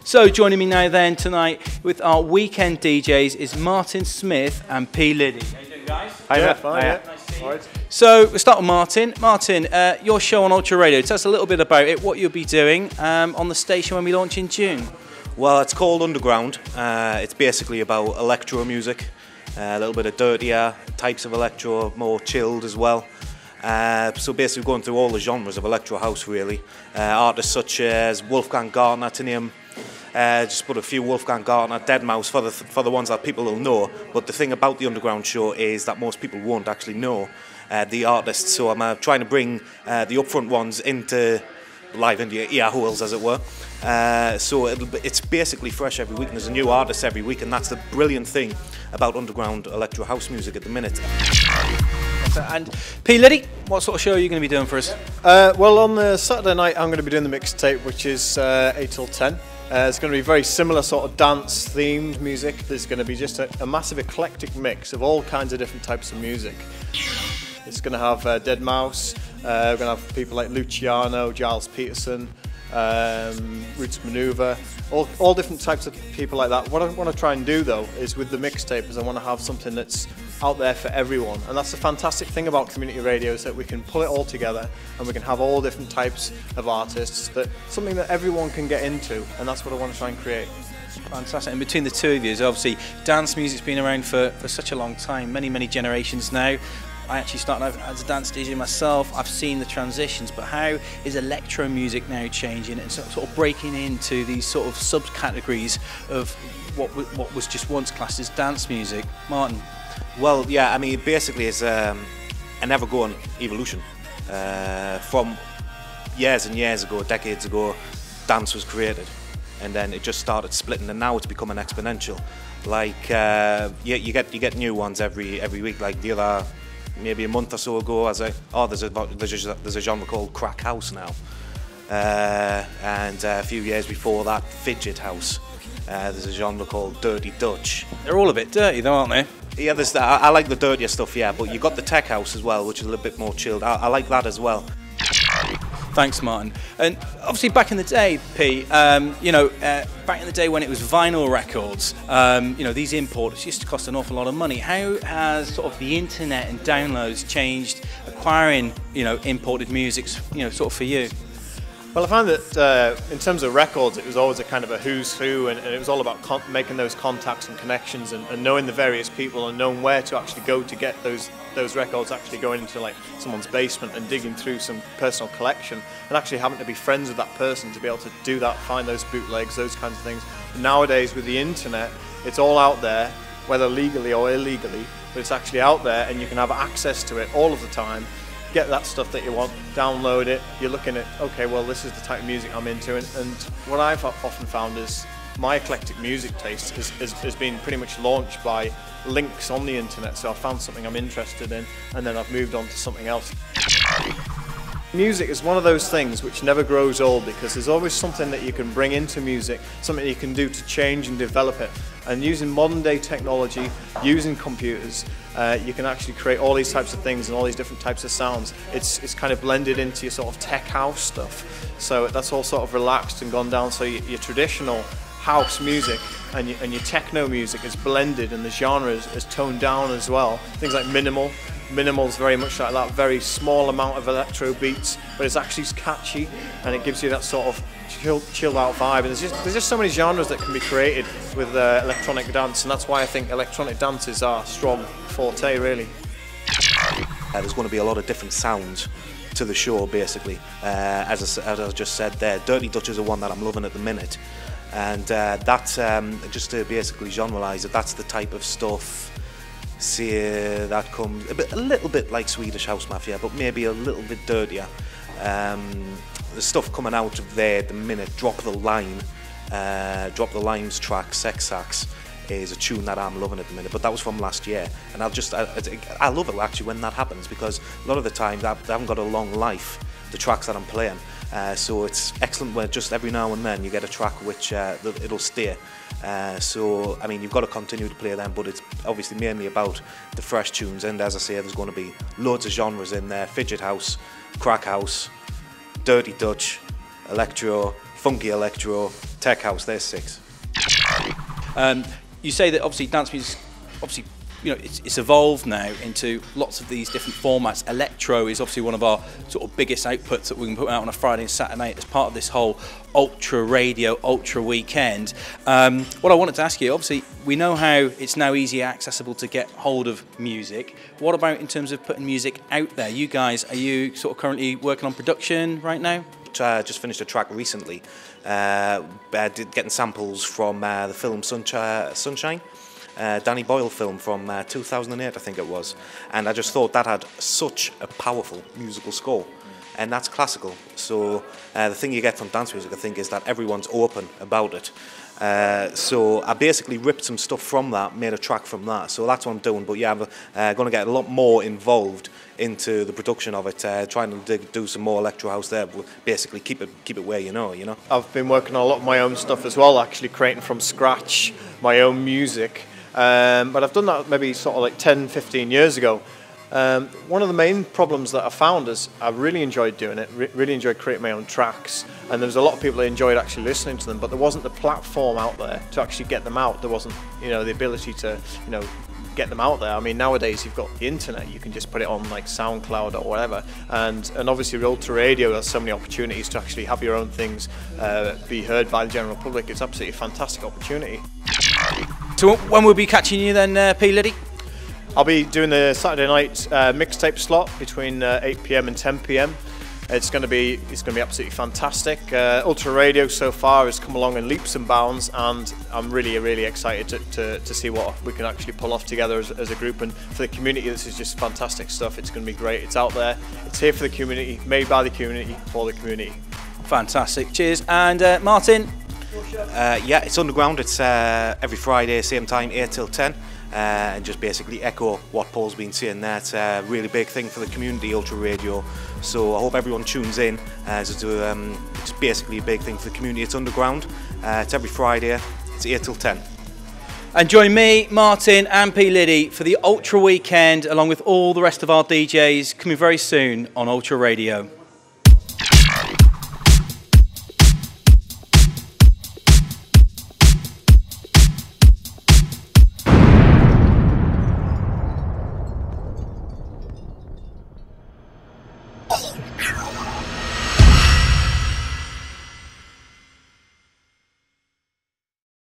So joining me now then tonight with our weekend DJs is Martin Smith and P Liddy. How you doing, guys? Hi, yeah, fine, yeah. Nice to see you. So we'll start with Martin. Martin, your show on Ultra Radio. Tell us a little bit about it, what you'll be doing on the station when we launch in June. Well, it's called Underground. It's basically about electro music, a little bit of dirtier types of electro, more chilled as well. So basically going through all the genres of electro house really. Artists such as Wolfgang Gartner to name. Just put a few Wolfgang Gartner, deadmau for the ones that people will know. But the thing about the Underground show is that most people won't actually know the artists. So I'm trying to bring the upfront ones into live into your ear holes, as it were. So it's basically fresh every week, and there's a new artist every week, and that's the brilliant thing about underground electro house music at the minute. And P Liddy, what sort of show are you going to be doing for us? Well, on the Saturday night I'm going to be doing the mixtape, which is 8 till 10. It's going to be very similar sort of dance themed music. There's going to be just a massive eclectic mix of all kinds of different types of music. It's going to have deadmau5, we're going to have people like Luciano, Giles Peterson, Roots Maneuver, all different types of people like that. What I want to try and do though is with the mixtape is I want to have something that's out there for everyone, and that's the fantastic thing about community radio, is that we can pull it all together and we can have all different types of artists, something that everyone can get into, and that's what I want to try and create. Fantastic. And between the two of you, obviously dance music's been around for such a long time, many generations now. I actually started out as a dance DJ myself. I've seen the transitions, but how is electro music now changing and sort of breaking into these sort of subcategories of what was just once classed as dance music? Martin? Well, yeah, I mean, basically it's an ever-going evolution. From years and years ago, decades ago, dance was created, and then it just started splitting, and now it's becoming exponential. Like, you get new ones every week. Like the other, maybe a month or so ago, there's a genre called crack house now, and a few years before that, fidget house. There's a genre called dirty Dutch. They're all a bit dirty though, aren't they? Yeah, I like the dirtier stuff, yeah, but you got the tech house as well, which is a little bit more chilled. I like that as well. Thanks, Martin. And obviously back in the day, P, back in the day when it was vinyl records, these importers used to cost an awful lot of money. How has sort of the internet and downloads changed acquiring, imported music, sort of for you? Well, I found that in terms of records, it was always a kind of a who's who, and it was all about making those contacts and connections, and knowing the various people and knowing where to actually go to get those records, actually going into like someone's basement and digging through some personal collection, and actually having to be friends with that person to be able to do that, find those bootlegs, those kinds of things. And nowadays with the internet, it's all out there, whether legally or illegally, but it's actually out there, and you can have access to it all of the time. Get that stuff that you want, download it, you're looking at, okay, well, this is the type of music I'm into, and what I've often found is my eclectic music taste has been pretty much launched by links on the internet. So I found something I'm interested in, and then I've moved on to something else. Music is one of those things which never grows old, because there's always something that you can bring into music, something you can do to change and develop it. And using modern day technology, using computers, you can actually create all these types of things and all these different types of sounds. It's kind of blended into your sort of tech house stuff. So that's all sort of relaxed and gone down. So your traditional house music and your techno music is blended, and the genre is toned down as well. Things like Minimal's very much like that, very small amount of electro beats, but it's actually catchy, and it gives you that sort of chill out vibe. And there's just so many genres that can be created with electronic dance, and that's why I think electronic dance is our strong forte, really. There's going to be a lot of different sounds to the show, basically. As I just said there, Dirty Dutch is the one that I'm loving at the minute, and that's just to basically generalise it, that's the type of stuff. See, that comes a little bit like Swedish House Mafia, but maybe a little bit dirtier. The stuff coming out of there at the minute, Drop the Lime's track, Sex Sax, is a tune that I'm loving at the minute, but that was from last year, and I love it actually when that happens, because a lot of the time they haven't got a long life, the tracks that I'm playing. So it's excellent when just every now and then you get a track which it'll stay. So I mean, you've got to continue to play them, but it's obviously mainly about the fresh tunes. And as I say, there's going to be loads of genres in there: fidget house, crack house, dirty Dutch, electro, funky electro, tech house, there's 6. You say that obviously dance music, obviously, you know, it's evolved now into lots of these different formats. Electro is obviously one of our sort of biggest outputs that we can put out on a Friday and Saturday night as part of this whole Ultra Radio, Ultra Weekend. What I wanted to ask you, obviously, we know how it's now easier accessible to get hold of music. What about in terms of putting music out there? You guys, are you sort of currently working on production right now? Just finished a track recently, getting samples from the film Sunshine. Danny Boyle film from 2008, I think it was, and I just thought that had such a powerful musical score, and that's classical. So the thing you get from dance music, I think, is that everyone's open about it. So I basically ripped some stuff from that, made a track from that. So that's what I'm doing. But yeah, I'm going to get a lot more involved into the production of it, trying to do some more electro house there. But basically, keep it where you know. I've been working on a lot of my own stuff as well, actually creating from scratch my own music. But I've done that maybe sort of like 10, 15 years ago. One of the main problems that I found is I really enjoyed doing it, really enjoyed creating my own tracks, and there was a lot of people that enjoyed actually listening to them, but there wasn't the platform out there to actually get them out. There wasn't, the ability to, get them out there. I mean, nowadays you've got the internet, you can just put it on like SoundCloud or whatever, and obviously with Ultra Radio there's so many opportunities to actually have your own things be heard by the general public. It's absolutely a fantastic opportunity. So when we'll be catching you then, P Liddy? I'll be doing the Saturday night mixtape slot between 8 PM and 10 PM. It's going to be absolutely fantastic. Ultra Radio so far has come along in leaps and bounds, and I'm really excited to see what we can actually pull off together as a group. And for the community, this is just fantastic stuff. It's going to be great. It's out there. It's here for the community, made by the community, for the community. Fantastic. Cheers. And Martin? Yeah, it's underground. It's every Friday, same time, 8 till 10. And just basically echo what Paul's been saying there. It's a really big thing for the community, Ultra Radio. So I hope everyone tunes in. It's basically a big thing for the community. It's underground. It's every Friday. It's 8 till 10. And join me, Martin and P Liddy for the Ultra Weekend, along with all the rest of our DJs, coming very soon on Ultra Radio.